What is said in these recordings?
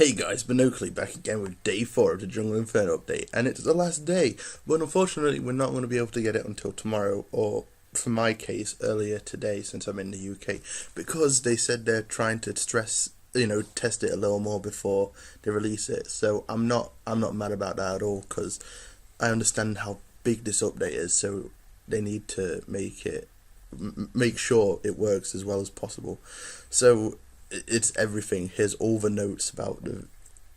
Hey guys, BonOakley back again with day 4 of the Jungle Inferno update, and it's the last day, but unfortunately we're not going to be able to get it until tomorrow, or for my case, earlier today since I'm in the UK, because they said they're trying to test it a little more before they release it, so I'm not mad about that at all, because I understand how big this update is, so they need to make sure it works as well as possible. So it's everything. Here's all the notes about the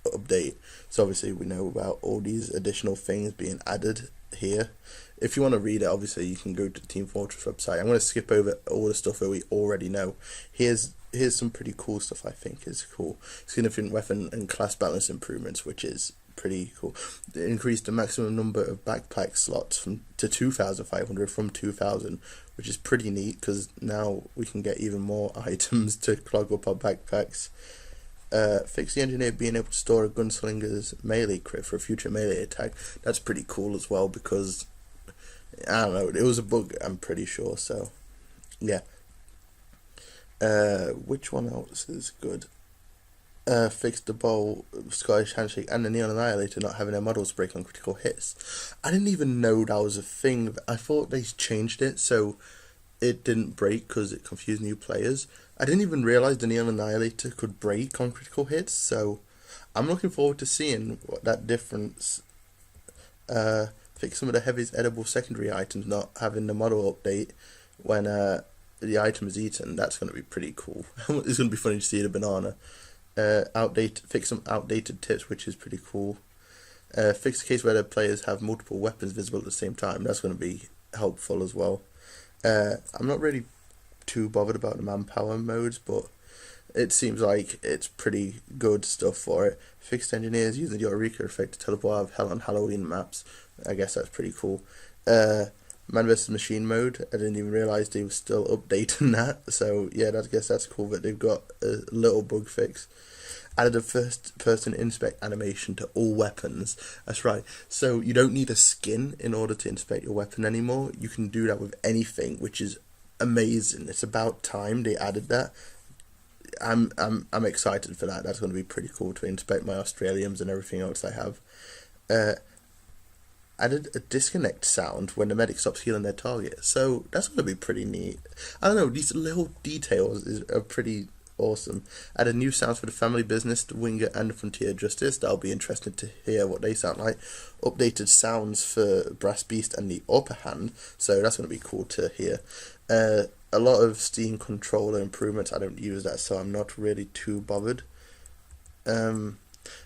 update. So obviously we know about all these additional things being added here. If you want to read it, obviously you can go to the Team Fortress website. I'm going to skip over all the stuff that we already know. Here's some pretty cool stuff I think is cool. Significant weapon and class balance improvements, which is pretty cool. They increased the maximum number of backpack slots to 2,500 from 2,000, which is pretty neat because now we can get even more items to clog up our backpacks. Fix the engineer being able to store a gunslinger's melee crit for a future melee attack. That's pretty cool as well because, I don't know, it was a bug, I'm pretty sure, so yeah. Which one else is good? Fixed the bowl, Scottish Handshake, and the Neon Annihilator not having their models break on critical hits. I didn't even know that was a thing. I thought they changed it so it didn't break because it confused new players. I didn't even realise the Neon Annihilator could break on critical hits, so I'm looking forward to seeing what that difference. Fix some of the heaviest edible secondary items not having the model update when the item is eaten. That's going to be pretty cool. It's going to be funny to see the banana. Fix some outdated tips, which is pretty cool. Fix the case where the players have multiple weapons visible at the same time. That's going to be helpful as well. I'm not really too bothered about the manpower modes, but it seems like it's pretty good stuff for it. Fixed engineers using the Eureka effect to teleport out of hell on Halloween maps. I guess that's pretty cool. Man vs Machine mode. I didn't even realise they were still updating that. So yeah, I guess that's cool that they've got a little bug fix. Added a first person inspect animation to all weapons. That's right. So you don't need a skin in order to inspect your weapon anymore. You can do that with anything, which is amazing. It's about time they added that. I'm excited for that. That's going to be pretty cool to inspect my Australians and everything else I have. Added a disconnect sound when the medic stops healing their target. So that's going to be pretty neat. I don't know, these little details are pretty awesome. Added new sounds for the family business, the Winger and the Frontier Justice. That'll be interesting to hear what they sound like. Updated sounds for Brass Beast and the Upper Hand. So that's going to be cool to hear. A lot of Steam controller improvements. I don't use that, so I'm not really too bothered.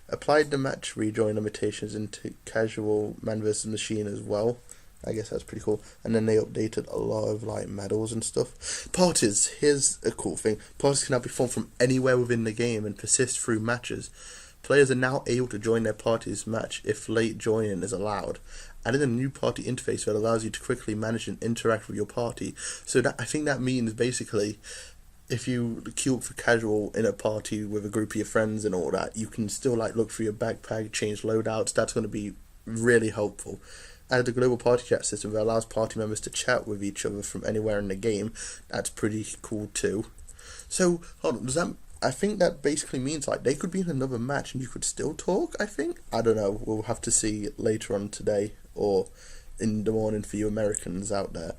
Applied the match rejoin limitations into casual Man vs Machine as well. I guess that's pretty cool. And then they updated a lot of like medals and stuff. Parties. Here's a cool thing. Parties can now be formed from anywhere within the game and persist through matches. Players are now able to join their party's match if late joining is allowed. Added a new party interface that allows you to quickly manage and interact with your party. So I think that means basically, if you queue up for casual in a party with a group of your friends and all that, you can still like look through your backpack, change loadouts. That's going to be really helpful. Added a global party chat system that allows party members to chat with each other from anywhere in the game. That's pretty cool too. So hold on, does that? I think that basically means like they could be in another match and you could still talk. I think, I don't know. We'll have to see later on today or in the morning for you Americans out there.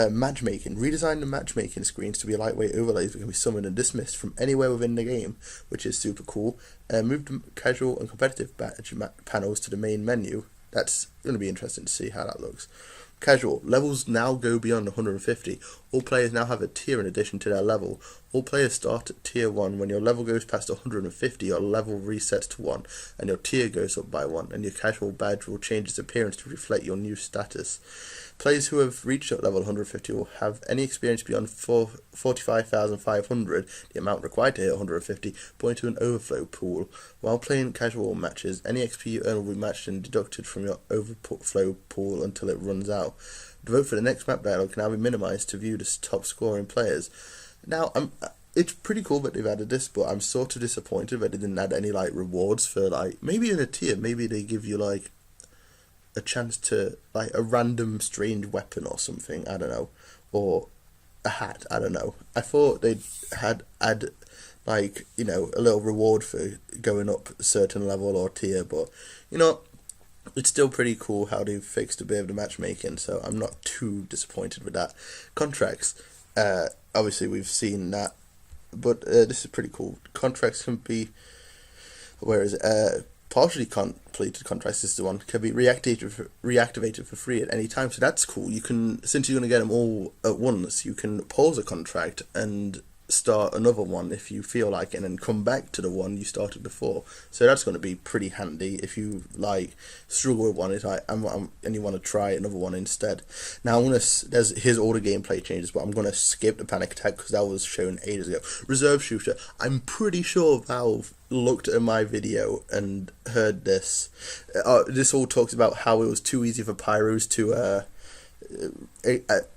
Matchmaking. Redesign the matchmaking screens to be lightweight overlays that can be summoned and dismissed from anywhere within the game, which is super cool. Move the casual and competitive badge panels to the main menu. That's going to be interesting to see how that looks. Casual. Levels now go beyond 150. All players now have a tier in addition to their level. All players start at tier 1. When your level goes past 150, your level resets to 1, and your tier goes up by 1, and your casual badge will change its appearance to reflect your new status. Players who have reached up level 150 will have any experience beyond 45,500, the amount required to hit 150, put into an overflow pool. While playing casual matches, any XP you earn will be matched and deducted from your overflow pool until it runs out. The vote for the next map dialog can now be minimised to view the top scoring players. Now, it's pretty cool that they've added this, but I'm sort of disappointed that they didn't add any like rewards for like, maybe in a tier, maybe they give you like a chance to like a random strange weapon or something, I don't know, or a hat, I don't know. I thought they'd like, you know, a little reward for going up a certain level or tier, but, you know, it's still pretty cool how they've fixed a bit of the matchmaking, so I'm not too disappointed with that. Contracts, obviously we've seen that, but this is pretty cool. Contracts can be, where is it? Partially completed contracts is the one, can be reactivated for free at any time, so that's cool. You can, since you're going to get them all at once, you can pause a contract and start another one if you feel like it, and then come back to the one you started before. So that's going to be pretty handy if you like struggle with one, it's like, and you want to try another one instead. Now here's all the gameplay changes, but I'm going to skip the panic attack because that was shown ages ago. Reserve shooter, I'm pretty sure Valve looked at my video and heard this. This all talks about how it was too easy for pyros to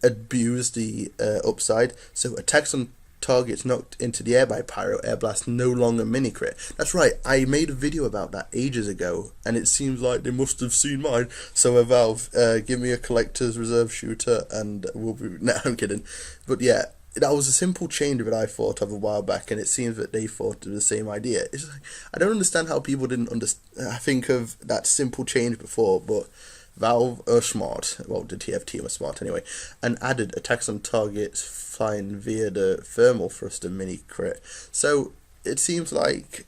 abuse the upside. So attacks on targets knocked into the air by pyro air blast no longer mini crit. That's right, I made a video about that ages ago, and it seems like they must have seen mine. So Valve, give me a collector's reserve shooter and we'll be... No, I'm kidding. But yeah, that was a simple change that I thought of a while back, and it seems that they thought of the same idea. It's like, I don't understand how people didn't think of that simple change before, but Valve are smart, well, the TF team are smart anyway, and added attacks on targets flying via the thermal thruster mini crit. So it seems like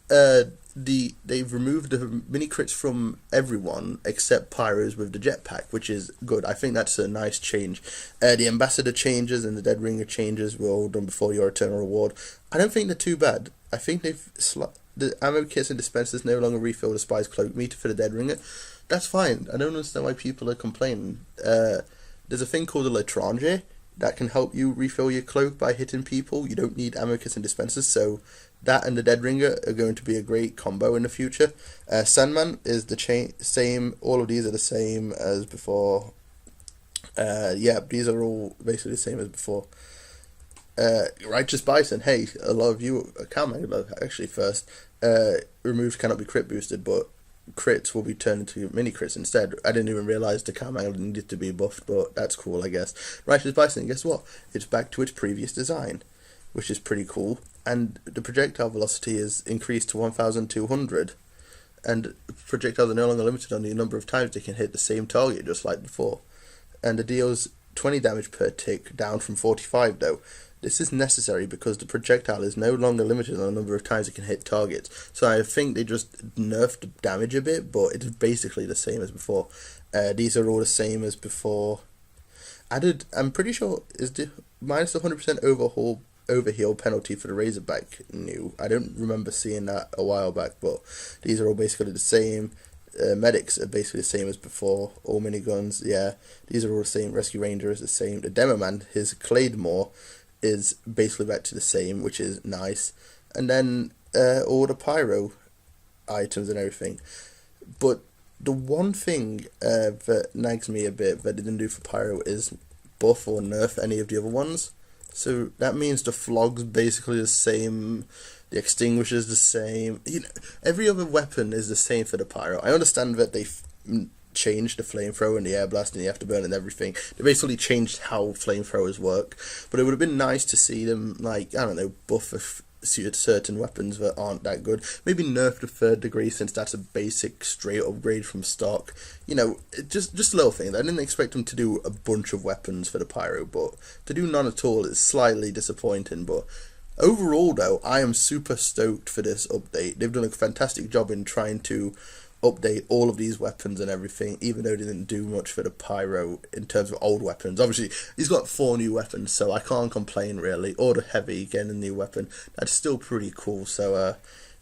they've removed the mini crits from everyone except pyros with the jetpack, which is good. I think that's a nice change. The ambassador changes and the dead ringer changes were all done before your eternal reward. I don't think they're too bad. I think the ammo kits and dispensers no longer refill the spy's cloak meter for the dead ringer. That's fine. I don't understand why people are complaining. There's a thing called a l'étranger that can help you refill your cloak by hitting people. You don't need ammo kits and dispensers, so that and the dead ringer are going to be a great combo in the future. Sandman is the same. All of these are the same as before. Yeah, these are all basically the same as before. Righteous Bison, hey, a lot of you, actually first, removed cannot be crit boosted, but crits will be turned into mini crits instead. I didn't even realise the cam angle needed to be buffed, but that's cool, I guess. Righteous Bison, guess what? It's back to its previous design, which is pretty cool, and the projectile velocity is increased to 1,200, and projectiles are no longer limited on the number of times they can hit the same target, just like before. And it deals 20 damage per tick, down from 45 though. This is necessary because the projectile is no longer limited on the number of times it can hit targets. So I think they just nerfed the damage a bit, but it is basically the same as before. These are all the same as before. Added, I'm pretty sure, is the minus 100% overheal penalty for the Razorback new. I don't remember seeing that a while back, but these are all basically the same. Medics are basically the same as before. All miniguns, yeah, these are all the same. Rescue Ranger is the same. The Demo Man, his Claymore, is basically back to the same, which is nice. And then all the pyro items and everything. But the one thing that nags me a bit that they didn't do for pyro is buff or nerf any of the other ones. So that means the flog's basically the same, the extinguisher's the same. You know, every other weapon is the same for the pyro. I understand that they changed the flamethrower and the air blast and the afterburn and everything. They basically changed how flamethrowers work, but it would have been nice to see them, like, I don't know, buff certain weapons that aren't that good. Maybe nerf the third degree, since that's a basic straight upgrade from stock. You know, just little things. I didn't expect them to do a bunch of weapons for the pyro, but to do none at all is slightly disappointing. But overall though, I am super stoked for this update. They've done a fantastic job in trying to update all of these weapons and everything, even though they didn't do much for the pyro in terms of old weapons. Obviously, he's got 4 new weapons, so I can't complain really. Or the heavy getting a new weapon. That's still pretty cool. So,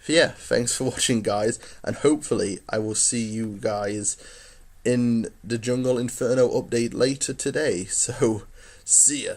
yeah, thanks for watching, guys, and hopefully I will see you guys in the Jungle Inferno update later today. So, see ya.